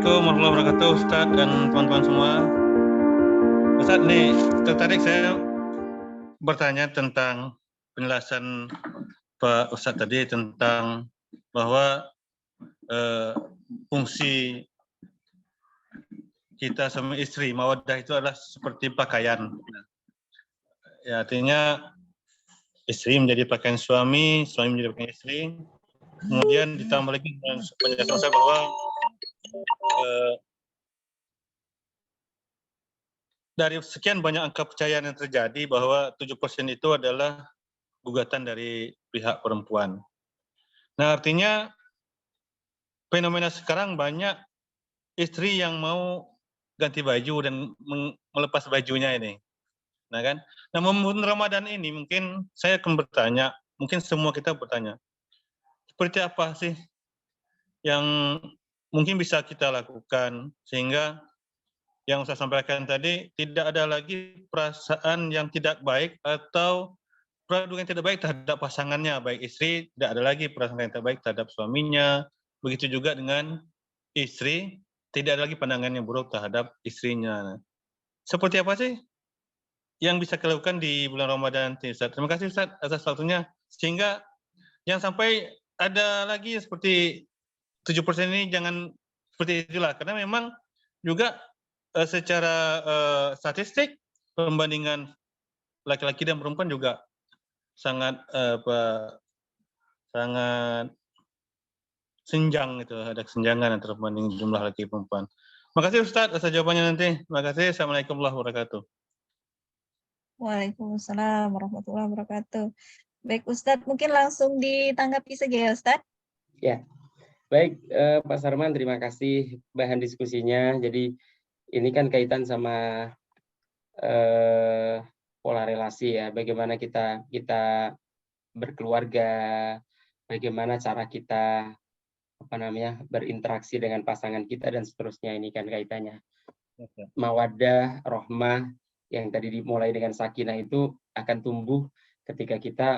Assalamualaikum warahmatullahi wabarakatuh, Ustaz dan teman-teman semua. Ustaz, nih tertarik saya bertanya tentang penjelasan Pak Ustaz tadi tentang bahwa fungsi kita sama istri, mawaddah itu adalah seperti pakaian. Ya, artinya istri menjadi pakaian suami, suami menjadi pakaian istri. Kemudian ditambah lagi dengan penjelasan saya bahwa dari sekian banyak angka percayaan yang terjadi bahwa 7% itu adalah gugatan dari pihak perempuan. Nah, artinya fenomena sekarang banyak istri yang mau ganti baju dan melepas bajunya ini. Nah kan? Nah, momen Ramadan ini mungkin saya akan bertanya, mungkin semua kita bertanya, seperti apa sih yang mungkin bisa kita lakukan sehingga yang saya sampaikan tadi tidak ada lagi perasaan yang tidak baik atau peraduan yang tidak baik terhadap pasangannya, baik istri tidak ada lagi perasaan yang tidak baik terhadap suaminya, begitu juga dengan istri tidak ada lagi pandangan yang buruk terhadap istrinya. Seperti apa sih yang bisa kita lakukan di bulan Ramadan, Ustaz? Terima kasih Ustaz atas waktunya, sehingga jangan sampai ada lagi seperti 7% ini, jangan seperti itulah, karena memang juga secara statistik pembandingan laki-laki dan perempuan juga sangat sangat senjang, itu ada kesenjangan antara pembanding jumlah laki perempuan. Terima kasih Ustaz atas jawabannya nanti. Terima kasih. Assalamualaikum warahmatullahi wabarakatuh. Waalaikumsalam warahmatullahi wabarakatuh. Baik Ustadz, mungkin langsung ditanggapi saja ya Ustadz. Ya, baik Pak Sarman, terima kasih bahan diskusinya. Jadi ini kan kaitan sama pola relasi ya, bagaimana kita berkeluarga, bagaimana cara kita berinteraksi dengan pasangan kita dan seterusnya. Ini kan kaitannya. Mawaddah, rahmah yang tadi dimulai dengan sakinah itu akan tumbuh ketika kita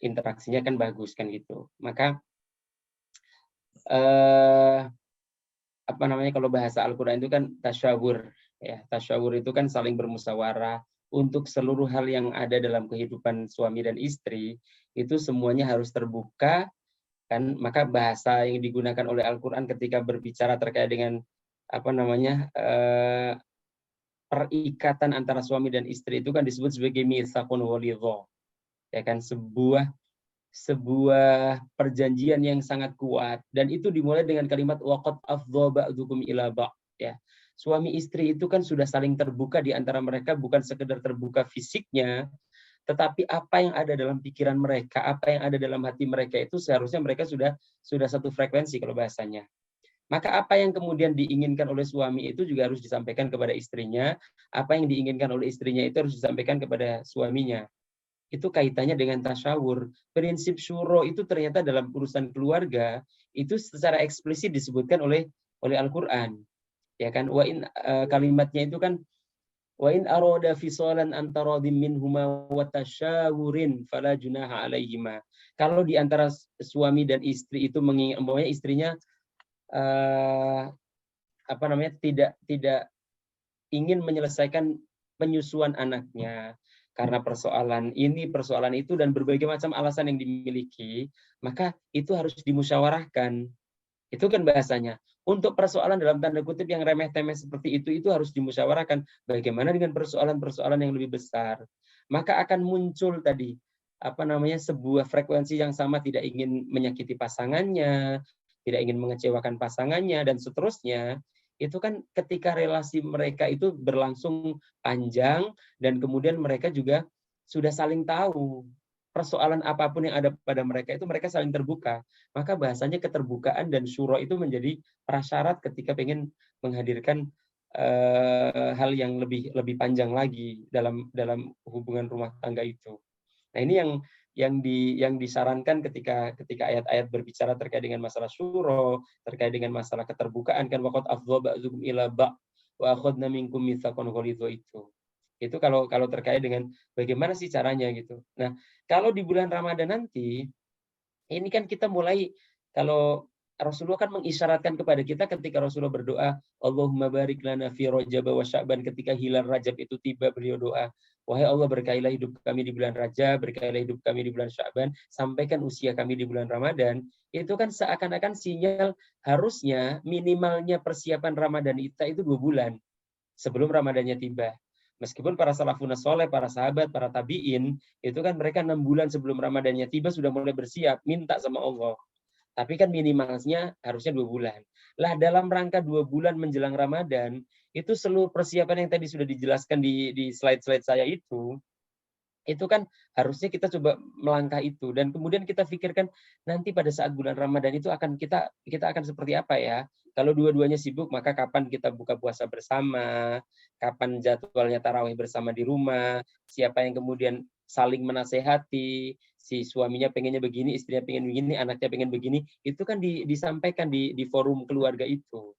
interaksinya kan bagus kan gitu. Maka kalau bahasa Al-Qur'an itu kan tasyawur ya. Tasyawur itu kan saling bermusyawarah untuk seluruh hal yang ada dalam kehidupan suami dan istri, itu semuanya harus terbuka kan. Maka bahasa yang digunakan oleh Al-Qur'an ketika berbicara terkait dengan perikatan antara suami dan istri itu kan disebut sebagai mitsaqun ghalidha. Ya kan, sebuah perjanjian yang sangat kuat, dan itu dimulai dengan kalimat waqad afdha ba'dukum ila ba', ya. Suami istri itu kan sudah saling terbuka di antara mereka, bukan sekedar terbuka fisiknya, tetapi apa yang ada dalam pikiran mereka, apa yang ada dalam hati mereka itu seharusnya mereka sudah satu frekuensi kalau bahasanya. Maka apa yang kemudian diinginkan oleh suami itu juga harus disampaikan kepada istrinya, apa yang diinginkan oleh istrinya itu harus disampaikan kepada suaminya. Itu kaitannya dengan tasyawur. Prinsip syuro itu ternyata dalam urusan keluarga itu secara eksplisit disebutkan oleh Al-Qur'an. Ya kan, kalimatnya itu kan wa in arada fisalan antaradim minhuma wa tasyawurin fala junaha alaihima. Kalau di antara suami dan istri itu menginginkan istrinya tidak ingin menyelesaikan penyusuan anaknya karena persoalan ini, persoalan itu, dan berbagai macam alasan yang dimiliki, maka itu harus dimusyawarahkan. Itu kan bahasanya. Untuk persoalan dalam tanda kutip yang remeh-temeh seperti itu harus dimusyawarahkan. Bagaimana dengan persoalan-persoalan yang lebih besar? Maka akan muncul tadi sebuah frekuensi yang sama, tidak ingin menyakiti pasangannya, tidak ingin mengecewakan pasangannya, dan seterusnya. Itu kan ketika relasi mereka itu berlangsung panjang dan kemudian mereka juga sudah saling tahu persoalan apapun yang ada pada mereka itu mereka saling terbuka, maka bahasanya keterbukaan dan syuro itu menjadi prasyarat ketika ingin menghadirkan hal yang lebih panjang lagi dalam hubungan rumah tangga itu. Nah, ini yang disarankan ketika ayat-ayat berbicara terkait dengan masalah syuro, terkait dengan masalah keterbukaan, kan waqad afdha ba'dzukum ila ba' wa akhadna minkum mitsaqan ghalidha itu. Itu kalau terkait dengan bagaimana sih caranya gitu. Nah, kalau di bulan Ramadan nanti ini kan kita mulai, kalau Rasulullah kan mengisyaratkan kepada kita ketika Rasulullah berdoa, Allahumma barik lana fi Rajab wa Sya'ban, ketika hilal Rajab itu tiba, beliau doa, wahai Allah, berkailah hidup kami di bulan Rajab, berkailah hidup kami di bulan Sya'ban, sampaikan usia kami di bulan Ramadan. Itu kan seakan-akan sinyal harusnya minimalnya persiapan Ramadan itu 2 bulan sebelum Ramadannya tiba. Meskipun para salafun soleh, para sahabat, para tabi'in, itu kan mereka 6 bulan sebelum Ramadannya tiba sudah mulai bersiap, minta sama Allah. Tapi kan minimalnya harusnya 2 bulan. Lah dalam rangka 2 bulan menjelang Ramadan, itu seluruh persiapan yang tadi sudah dijelaskan di slide-slide saya itu kan harusnya kita coba melangkah itu. Dan kemudian kita pikirkan nanti pada saat bulan Ramadan itu akan kita akan seperti apa ya. Kalau dua-duanya sibuk, maka kapan kita buka puasa bersama, kapan jadwalnya tarawih bersama di rumah, siapa yang kemudian saling menasehati, si suaminya pengennya begini, istrinya pengen begini, anaknya pengen begini, itu kan disampaikan di forum keluarga itu,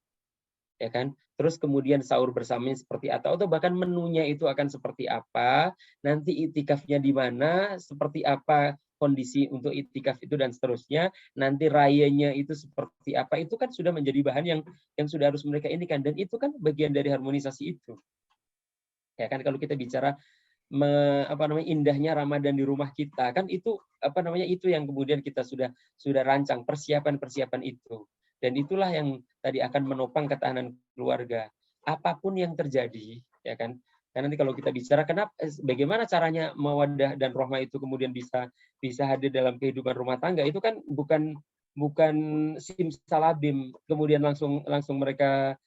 ya kan? Terus kemudian sahur bersamanya seperti atau bahkan menunya itu akan seperti apa, nanti itikafnya di mana, seperti apa kondisi untuk itikaf itu dan seterusnya, nanti rayanya itu seperti apa, itu kan sudah menjadi bahan yang sudah harus mereka ini kan, dan itu kan bagian dari harmonisasi itu, ya kan? Kalau kita bicara indahnya Ramadan di rumah kita kan itu itu yang kemudian kita sudah rancang persiapan itu, dan itulah yang tadi akan menopang ketahanan keluarga apapun yang terjadi, ya kan? Karena nanti kalau kita bicara bagaimana caranya mawaddah dan rahmah itu kemudian bisa hadir dalam kehidupan rumah tangga, itu kan bukan simsalabim kemudian langsung mereka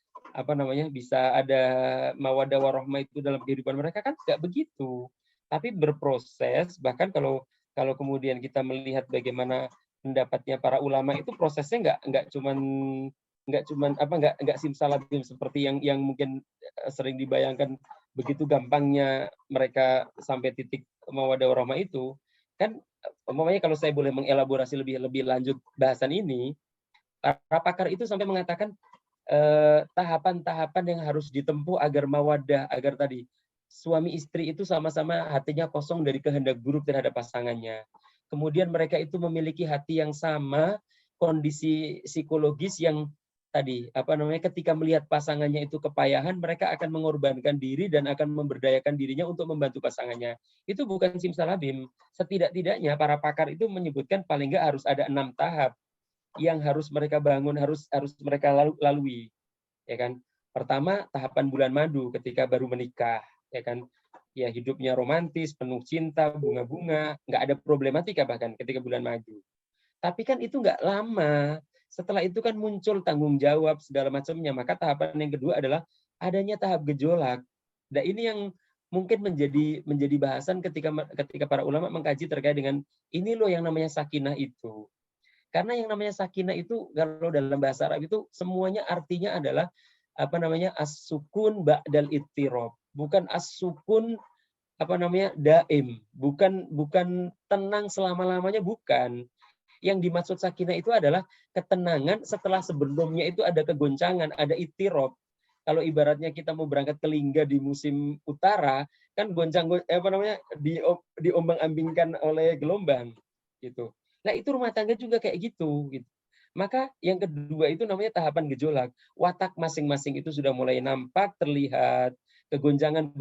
bisa ada mawaddah warahmah itu dalam kehidupan mereka, kan nggak begitu, tapi berproses. Bahkan kalau kemudian kita melihat bagaimana pendapatnya para ulama, itu prosesnya nggak simsalabim seperti yang mungkin sering dibayangkan, begitu gampangnya mereka sampai titik mawaddah warahmah itu kan. Kalau saya boleh mengelaborasi lebih lanjut bahasan ini, para pakar itu sampai mengatakan tahapan-tahapan yang harus ditempuh agar mawaddah, agar tadi suami istri itu sama-sama hatinya kosong dari kehendak buruk terhadap pasangannya. Kemudian mereka itu memiliki hati yang sama, kondisi psikologis yang tadi ketika melihat pasangannya itu kepayahan, mereka akan mengorbankan diri dan akan memberdayakan dirinya untuk membantu pasangannya. Itu bukan simsalabim. Setidak-tidaknya para pakar itu menyebutkan paling nggak harus ada 6 tahap yang harus mereka bangun, harus mereka lalui, ya kan? Pertama, tahapan bulan madu ketika baru menikah, ya kan? Ya, hidupnya romantis, penuh cinta, bunga-bunga, nggak ada problematika bahkan ketika bulan madu. Tapi kan itu nggak lama. Setelah itu kan muncul tanggung jawab segala macamnya. Maka tahapan yang kedua adalah adanya tahap gejolak. Nah, ini yang mungkin menjadi bahasan ketika para ulama mengkaji terkait dengan ini loh yang namanya sakinah itu. Karena yang namanya sakinah itu kalau dalam bahasa Arab itu semuanya artinya adalah as-sukun ba'dal ittirab, bukan as-sukun daim, bukan tenang selama-lamanya, bukan. Yang dimaksud sakinah itu adalah ketenangan setelah sebelumnya itu ada kegoncangan, ada ittirab. Kalau ibaratnya kita mau berangkat ke Lingga di musim utara, kan diombang-ambingkan oleh gelombang gitu. Nah, itu rumah tangga juga kayak gitu. Maka yang kedua itu namanya tahapan gejolak. Watak masing-masing itu sudah mulai nampak, terlihat. Kegonjangan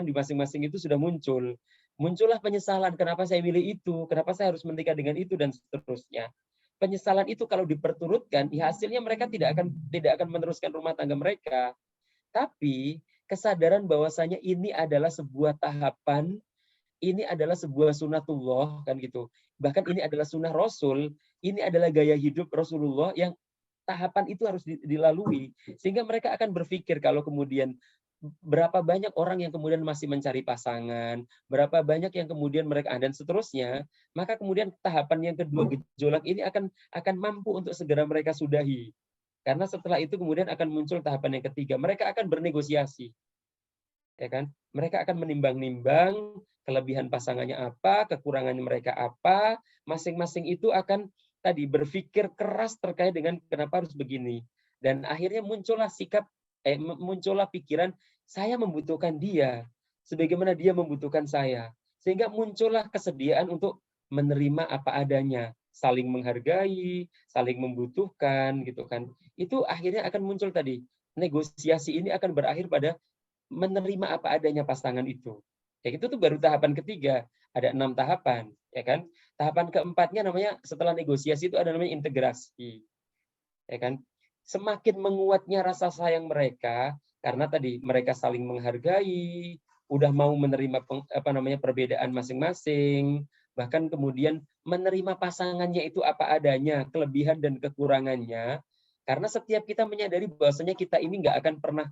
di masing-masing itu sudah muncul. Muncullah penyesalan, kenapa saya milih itu, kenapa saya harus menikah dengan itu, dan seterusnya. Penyesalan itu kalau diperturutkan, ya hasilnya mereka tidak akan meneruskan rumah tangga mereka. Tapi kesadaran bahwasanya ini adalah sebuah tahapan, ini adalah sebuah sunatullah, kan gitu. Bahkan ini adalah sunnah Rasul, ini adalah gaya hidup Rasulullah yang tahapan itu harus dilalui. Sehingga mereka akan berpikir kalau kemudian berapa banyak orang yang kemudian masih mencari pasangan, berapa banyak yang kemudian mereka dan seterusnya, maka kemudian tahapan yang kedua gejolak ini akan mampu untuk segera mereka sudahi. Karena setelah itu kemudian akan muncul tahapan yang ketiga, mereka akan bernegosiasi. Ya kan? Mereka akan menimbang-nimbang kelebihan pasangannya apa, kekurangan mereka apa, masing-masing itu akan tadi berpikir keras terkait dengan kenapa harus begini. Dan akhirnya muncullah muncullah pikiran, saya membutuhkan dia sebagaimana dia membutuhkan saya. Sehingga muncullah kesediaan untuk menerima apa adanya. saling menghargai, saling membutuhkan gitu kan. Itu akhirnya akan muncul tadi. Negosiasi ini akan berakhir pada menerima apa adanya pasangan itu. Ya, itu tuh baru tahapan ketiga. Ada 6 tahapan, ya kan? Tahapan keempatnya namanya setelah negosiasi itu ada namanya integrasi. Ya kan? Semakin menguatnya rasa sayang mereka karena tadi mereka saling menghargai, udah mau menerima perbedaan masing-masing, bahkan kemudian menerima pasangannya itu apa adanya, kelebihan dan kekurangannya. Karena setiap kita menyadari bahwasanya kita ini nggak akan pernah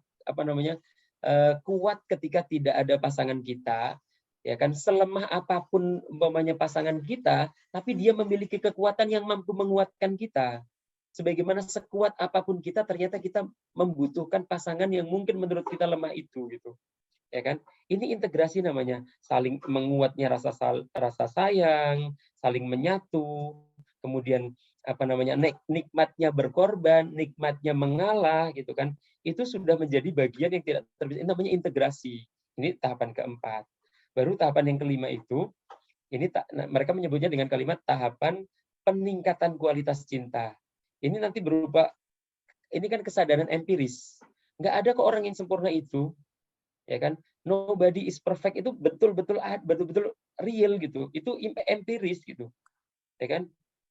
kuat ketika tidak ada pasangan kita, ya kan, selemah apapun umpamanya pasangan kita, tapi dia memiliki kekuatan yang mampu menguatkan kita. Sebagaimana sekuat apapun kita, ternyata kita membutuhkan pasangan yang mungkin menurut kita lemah itu, gitu. Ya kan? Ini integrasi namanya, saling menguatnya rasa sayang, saling menyatu, kemudian nikmatnya berkorban, nikmatnya mengalah, gitu kan? Itu sudah menjadi bagian yang tidak terpisah. Ini namanya integrasi. Ini tahapan keempat. Baru tahapan yang kelima itu, ini mereka menyebutnya dengan kalimat tahapan peningkatan kualitas cinta. Ini nanti berupa, ini kan kesadaran empiris. Nggak ada kok orang yang sempurna itu, ya kan? Nobody is perfect itu betul-betul real gitu. Itu empiris gitu, ya kan?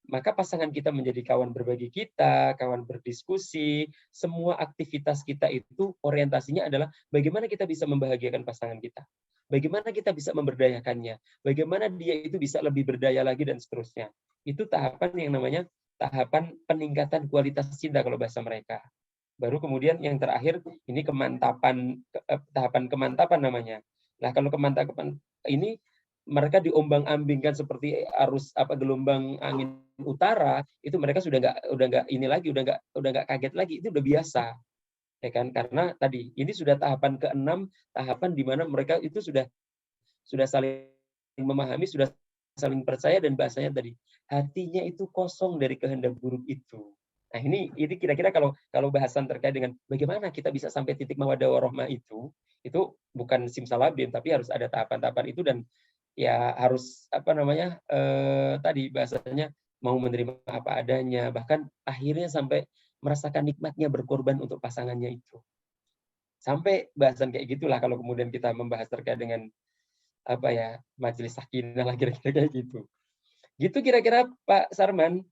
Maka pasangan kita menjadi kawan berbagi kita, kawan berdiskusi, semua aktivitas kita itu orientasinya adalah bagaimana kita bisa membahagiakan pasangan kita. Bagaimana kita bisa memberdayakannya. Bagaimana dia itu bisa lebih berdaya lagi dan seterusnya. Itu tahapan yang namanya tahapan peningkatan kualitas cinta kalau bahasa mereka. Baru kemudian yang terakhir ini tahapan kemantapan namanya. Nah, kalau kemantapan ini mereka diombang-ambingkan seperti arus gelombang angin utara, itu mereka udah nggak ini lagi, udah nggak kaget lagi, itu udah biasa, ya kan? Karena tadi ini sudah tahapan ke-6, tahapan di mana mereka itu sudah saling memahami, sudah saling percaya, dan bahasanya tadi hatinya itu kosong dari kehendak buruk itu. Nah, ini kira-kira kalau bahasan terkait dengan bagaimana kita bisa sampai titik mawaddah warahmah itu bukan simsalabim, tapi harus ada tahapan-tahapan itu, dan ya harus tadi bahasanya mau menerima apa adanya, bahkan akhirnya sampai merasakan nikmatnya berkorban untuk pasangannya itu. Sampai bahasan kayak gitulah kalau kemudian kita membahas terkait dengan majelis sakinah lah, kira-kira kayak gitu. Gitu kira-kira Pak Sarman.